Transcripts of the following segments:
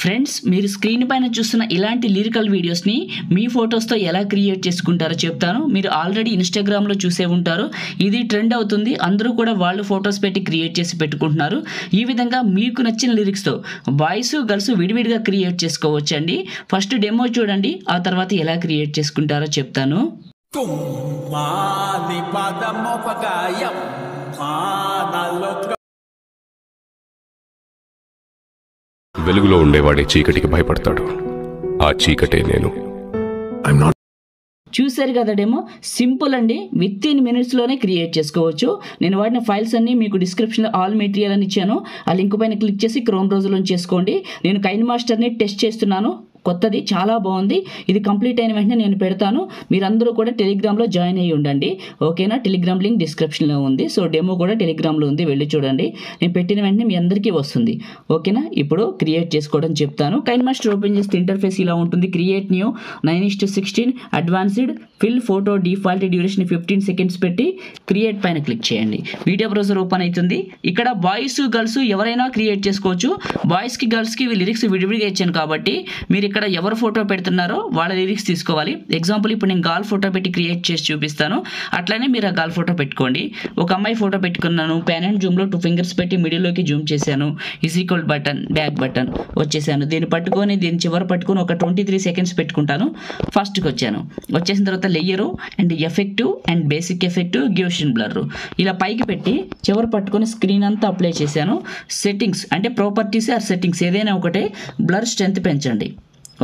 Friends, మీరు screen పైన చూస్తున్న ఇలాంటి లిరికల్ వీడియోస్ని మీ ఫొటోస్తో ఎలా క్రియేట్ చేసుకుంటారో చెప్తాను. మీరు ఆల్రెడీ ఇన్స్టాగ్రామ్లో చూసే ఉంటారు. ఇది ట్రెండ్ అవుతుంది. అందరూ కూడా వాళ్ళు ఫొటోస్ పెట్టి క్రియేట్ చేసి పెట్టుకుంటున్నారు. ఈ విధంగా మీకు నచ్చిన లిరిక్స్తో బాయ్స్ గర్ల్స్ విడివిడిగా క్రియేట్ చేసుకోవచ్చండి. ఫస్ట్ డెమో చూడండి, ఆ తర్వాత ఎలా క్రియేట్ చేసుకుంటారో చెప్తాను. వెలుగులో ఉండేవాడే చీకటికి భయపడతాడు. ఆ చీకటే నేను. చూసారు కదా డెమో, సింపుల్ అండి. విత్ ఇన్ మినిట్స్లోనే క్రియేట్ చేసుకోవచ్చు. నేను వాడిన ఫైల్స్ అన్ని మీకు డిస్క్రిప్షన్లో ఆల్ మెటీరియల్ అని ఇచ్చాను. ఆ లింక్ పైన క్లిక్ చేసి క్రోమ్ బ్రౌజర్లో చేసుకోండి. నేను కైన్ మాస్టర్ని టెస్ట్ చేస్తున్నాను. కొత్తది, చాలా బాగుంది. ఇది కంప్లీట్ అయిన వెంటనే నేను పెడతాను. మీరందరూ కూడా టెలిగ్రామ్లో జాయిన్ అయ్యి ఉండండి, ఓకేనా? టెలిగ్రామ్ లింక్ డిస్క్రిప్షన్లో ఉంది. సో డెమో కూడా టెలిగ్రామ్లో ఉంది, వెళ్ళి చూడండి. నేను పెట్టిన వెంటనే మీ అందరికీ వస్తుంది, ఓకేనా? ఇప్పుడు క్రియేట్ చేసుకోవడం చెప్తాను. కైన్ మాస్టర్ ఓపెన్ చేస్తే ఇంటర్ఫేస్ ఇలా ఉంటుంది. Create new 9:16 advanced fill photo default duration 15 seconds పెట్టి క్రియేట్ పైన క్లిక్ చేయండి. వీడియో బ్రౌజర్ ఓపెన్ అవుతుంది. ఇక్కడ బాయ్స్ గర్ల్స్ ఎవరైనా క్రియేట్ చేసుకోవచ్చు. బాయ్స్కి గర్ల్స్కి లిరిక్స్ విడివిడిగా ఇచ్చాను కాబట్టి మీరు ఇక్కడ ఎవరు ఫోటో పెడుతున్నారో వాళ్ళ లిరిక్స్ తీసుకోవాలి. ఎగ్జాంపుల్ ఇప్పుడు నేను గాల్ ఫోటో పెట్టి క్రియేట్ చేసి చూపిస్తాను. అట్లానే మీరు ఆ గాల్ ఫోటో పెట్టుకోండి. ఒక అమ్మాయి ఫోటో పెట్టుకున్నాను. ప్యాన్ అండ్ జూమ్లో 2 ఫింగర్స్ పెట్టి మిడిల్లోకి జూమ్ చేశాను. ఈక్వల్ బటన్, బ్యాక్ బటన్ వచ్చేసాను. దీన్ని పట్టుకొని దీని చివరి పట్టుకొని ఒక 23 సెకండ్స్ పెట్టుకుంటాను. ఫస్ట్కి వచ్చాను. వచ్చేసిన తర్వాత layer and effective and basic effect, Gaussian blur ఇలా పైకి పెట్టి చివరి పట్టుకొని స్క్రీన్ అంతా అప్లై చేశాను. సెట్టింగ్స్ అంటే ప్రాపర్టీస్ ఆర్ సెట్టింగ్స్ ఏదైనా ఒకటే. బ్లర్ స్ట్రెంత్ పెంచండి,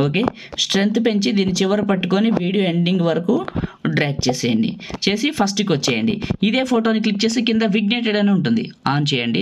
ఓకే? స్ట్రెంత్ పెంచి దీని చివర పట్టుకొని వీడియో ఎండింగ్ వరకు డ్రాగ్ చేసేయండి. చేసి ఫస్ట్కి వచ్చేయండి. ఇదే ఫోటోని క్లిక్ చేసి కింద విగ్నేటెడ్ అని ఉంటుంది, ఆన్ చేయండి.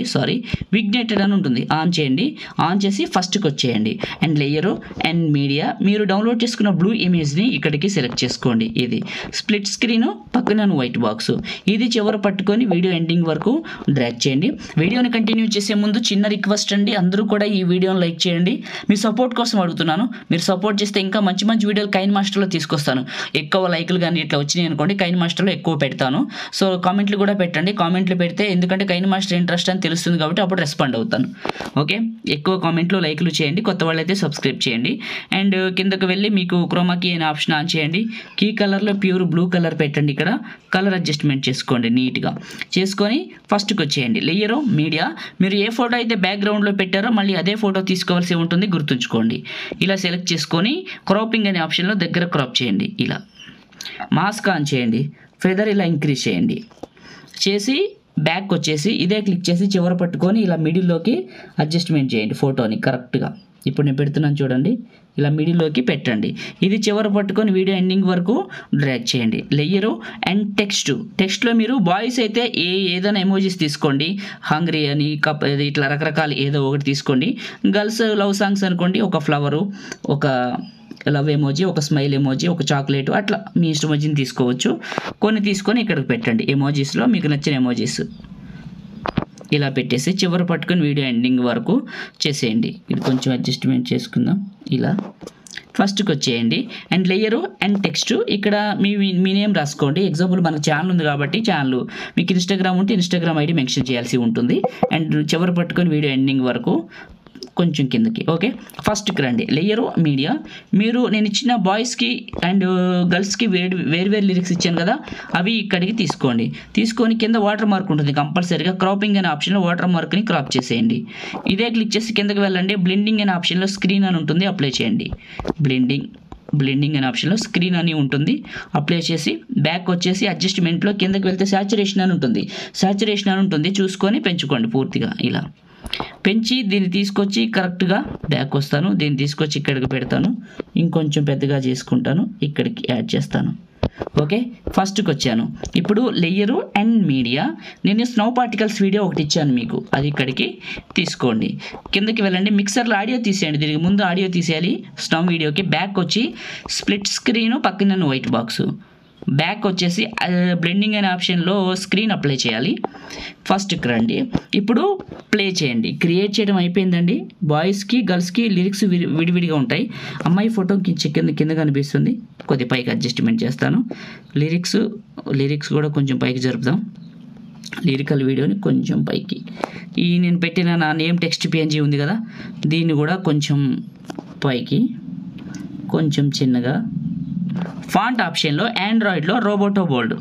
విగ్నేటెడ్ అని ఉంటుంది, ఆన్ చేయండి. ఆన్ చేసి ఫస్ట్కి వచ్చేయండి. అండ్ లేయరు అండ్ మీడియా, మీరు డౌన్లోడ్ చేసుకున్న బ్లూ ఇమేజ్ని ఇక్కడికి సెలెక్ట్ చేసుకోండి. ఇది స్ప్లిట్ స్క్రీను, పక్కన వైట్ బాక్స్. ఇది చివర పట్టుకొని వీడియో ఎండింగ్ వరకు డ్రాగ్ చేయండి. వీడియోని కంటిన్యూ చేసే ముందు చిన్న రిక్వెస్ట్ అండి, అందరూ కూడా ఈ వీడియోని లైక్ చేయండి. మీ సపోర్ట్ కోసం అడుగుతున్నాను. మీరు సపోర్ట్ చేస్తే ఇంకా మంచి మంచి వీడియోలు కైన్ మాస్టర్లో తీసుకొస్తాను. ఎక్కువ లైకులు కానీ ఇట్లా వచ్చినాయి అనుకోండి, కైన్ మాస్టర్లో ఎక్కువ పెడతాను. సో కామెంట్లు కూడా పెట్టండి. కామెంట్లు పెడితే ఎందుకంటే కైన్ మాస్టర్ ఇంట్రెస్ట్ అని తెలుస్తుంది కాబట్టి అప్పుడు రెస్పాండ్ అవుతాను, ఓకే? ఎక్కువ కామెంట్లు లైకులు చేయండి. కొత్త వాళ్ళైతే సబ్స్క్రైబ్ చేయండి. అండ్ కిందకు వెళ్ళి మీకు క్రోమాకీ అనే ఆప్షన్ ఆన్ చేయండి. కీ కలర్లో ప్యూర్ బ్లూ కలర్ పెట్టండి. ఇక్కడ కలర్ అడ్జస్ట్మెంట్ చేసుకోండి నీట్గా. చేసుకొని ఫస్ట్కి వచ్చేయండి. లేయరు మీడియా, మీరు ఏ ఫోటో అయితే బ్యాక్గ్రౌండ్లో పెట్టారో మళ్ళీ అదే ఫోటో తీసుకోవాల్సి ఉంటుంది, గుర్తుంచుకోండి. ఇలా సెలెక్ట్ చేసుకొని క్రాపింగ్ అనే ఆప్షన్లో దగ్గర క్రాప్ చేయండి. ఇలా మాస్క్ ఆన్ చేయండి. ఫెదర్ ఇలా ఇంక్రీజ్ చేయండి. చేసి బ్యాక్ వచ్చేసి ఇదే క్లిక్ చేసి చివర పట్టుకొని ఇలా మిడిల్లోకి అడ్జస్ట్మెంట్ చేయండి ఫోటోని కరెక్ట్గా. ఇప్పుడు నేను పెడుతున్నాను చూడండి, ఇలా మిడిల్లోకి పెట్టండి. ఇది చివర పట్టుకొని వీడియో ఎండింగ్ వరకు డ్రాగ్ చేయండి. లేయరు అండ్ టెక్స్ట్లో మీరు బాయ్స్ అయితే ఏదైనా ఎమోజీస్ తీసుకోండి. హంగ్రీ అని, కప్, ఇట్లా రకరకాల ఏదో ఒకటి తీసుకోండి. గర్ల్స్ లవ్ సాంగ్స్ అనుకోండి, ఒక ఫ్లవరు, ఒక లవ్ ఎమోజీ, ఒక స్మైల్ ఎమోజీ, ఒక చాక్లెట్, అట్లా మీ ఇష్టం ఎమోజీని తీసుకోవచ్చు. కొన్ని తీసుకొని ఇక్కడికి పెట్టండి. ఎమోజీస్లో మీకు నచ్చిన ఎమోజీస్ ఇలా పెట్టేసి చివరి పట్టుకొని వీడియో ఎండింగ్ వరకు చేసేయండి. ఇది కొంచెం అడ్జస్ట్మెంట్ చేసుకుందాం. ఇలా ఫస్ట్కి వచ్చేయండి. అండ్ లేయరు అండ్ టెక్స్ట్, ఇక్కడ మీ నేమ్ రాసుకోండి. ఎగ్జాంపుల్ మనకు ఛానల్ ఉంది కాబట్టి ఛానల్, మీకు ఇన్స్టాగ్రామ్ ఉంటే ఇన్స్టాగ్రామ్ ఐడి మెన్షన్ చేయాల్సి ఉంటుంది. అండ్ చివరి పట్టుకొని వీడియో ఎండింగ్ వరకు కొంచెం కిందకి, ఓకే? ఫస్ట్కి రండి. లేయరు మీడియా, నేను ఇచ్చిన బాయ్స్కి అండ్ గర్ల్స్కి వేరు లిరిక్స్ ఇచ్చాను కదా, అవి ఇక్కడికి తీసుకోండి. తీసుకొని కింద వాటర్ మార్క్ ఉంటుంది కంపల్సరీగా. క్రాపింగ్ అనే ఆప్షన్లో వాటర్ మార్క్ని క్రాప్ చేసేయండి. ఇదే క్లిక్ చేసి కిందకి వెళ్ళండి. బ్లెండింగ్ అనే ఆప్షన్లో స్క్రీన్ అని ఉంటుంది, అప్లై చేయండి. బ్లెండింగ్ అనే ఆప్షన్లో స్క్రీన్ అని ఉంటుంది, అప్లై చేసి బ్యాక్ వచ్చేసి అడ్జస్ట్మెంట్లో కిందకి వెళ్తే సాచురేషన్ అని ఉంటుంది. చూసుకొని పెంచుకోండి పూర్తిగా. ఇలా పెంచి దీన్ని తీసుకొచ్చి కరెక్ట్గా బ్యాక్ వస్తాను. దీన్ని తీసుకొచ్చి ఇక్కడికి పెడతాను. ఇంకొంచెం పెద్దగా చేసుకుంటాను, ఇక్కడికి యాడ్ చేస్తాను, ఓకే? ఫస్ట్కి వచ్చాను. ఇప్పుడు లేయరు అండ్ మీడియా, నేను స్నో పార్టికల్స్ వీడియో ఒకటి ఇచ్చాను మీకు, అది ఇక్కడికి తీసుకోండి. కిందకి వెళ్ళండి. మిక్సర్లో ఆడియో తీసేయండి. దీనికి ముందు ఆడియో తీసేయాలి. స్నో వీడియోకి బ్యాక్ వచ్చి స్ప్లిట్ స్క్రీను, పక్కన వైట్ బాక్స్. బ్యాక్ వచ్చేసి బ్లెండింగ్ అనే ఆప్షన్లో స్క్రీన్ అప్లై చేయాలి. ఫస్ట్కి రండి. ఇప్పుడు ప్లే చేయండి. క్రియేట్ చేయడం అయిపోయిందండి. బాయ్స్కి గర్ల్స్కి లిరిక్స్ విడివిడిగా ఉంటాయి. అమ్మాయి ఫోటో కింద కనిపిస్తుంది, కొద్ది పైకి అడ్జస్ట్మెంట్ చేస్తాను. లిరిక్స్ కూడా కొంచెం పైకి జరుపుదాం. లిరికల్ వీడియోని కొంచెం పైకి, ఈ నేను పెట్టిన నా నేమ్ టెక్స్ట్ పిఎన్జీ ఉంది కదా, దీన్ని కూడా కొంచెం పైకి, కొంచెం చిన్నగా. ఫాంట్ ఆప్షన్లో ఆండ్రాయిడ్లో రోబోటో బోల్డ్,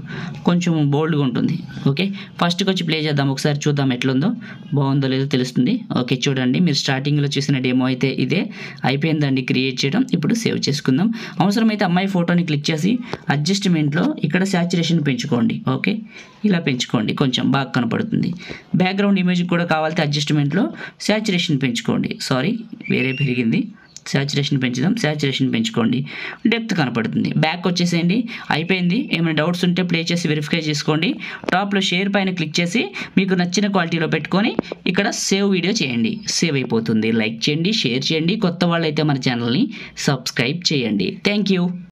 కొంచెం బోల్డ్గా ఉంటుంది. ఓకే, ఫస్ట్కి వచ్చి ప్లే చేద్దాం, ఒకసారి చూద్దాం ఎట్లుందో, బాగుందో లేదో తెలుస్తుంది. ఓకే చూడండి, మీరు స్టార్టింగ్లో చూసిన డెమో అయితే ఇదే అయిపోయిందండి క్రియేట్ చేయడం. ఇప్పుడు సేవ్ చేసుకుందాం. అవసరమైతే అమ్మాయి ఫోటోని క్లిక్ చేసి అడ్జస్ట్మెంట్లో ఇక్కడ శాచురేషన్ పెంచుకోండి. ఓకే, ఇలా పెంచుకోండి, కొంచెం బాగా కనపడుతుంది. బ్యాక్గ్రౌండ్ ఇమేజ్ కూడా కావాలంటే అడ్జస్ట్మెంట్లో శాచురేషన్ పెంచుకోండి. సారీ, వేరే పెరిగింది, శాచురేషన్ పెంచుదాం, శాచురేషన్ పెంచుకోండి, డెప్త్ కనపడుతుంది. బ్యాక్ వచ్చేసేయండి, అయిపోయింది. ఏమైనా డౌట్స్ ఉంటే ప్లే చేసి వెరిఫై చేసుకోండి. టాప్లో షేర్ పైన క్లిక్ చేసి మీకు నచ్చిన క్వాలిటీలో పెట్టుకొని ఇక్కడ సేవ్ వీడియో చేయండి, సేవ్ అయిపోతుంది. లైక్ చేయండి, షేర్ చేయండి, కొత్త వాళ్ళైతే మన ఛానల్ని సబ్స్క్రైబ్ చేయండి. Thank you.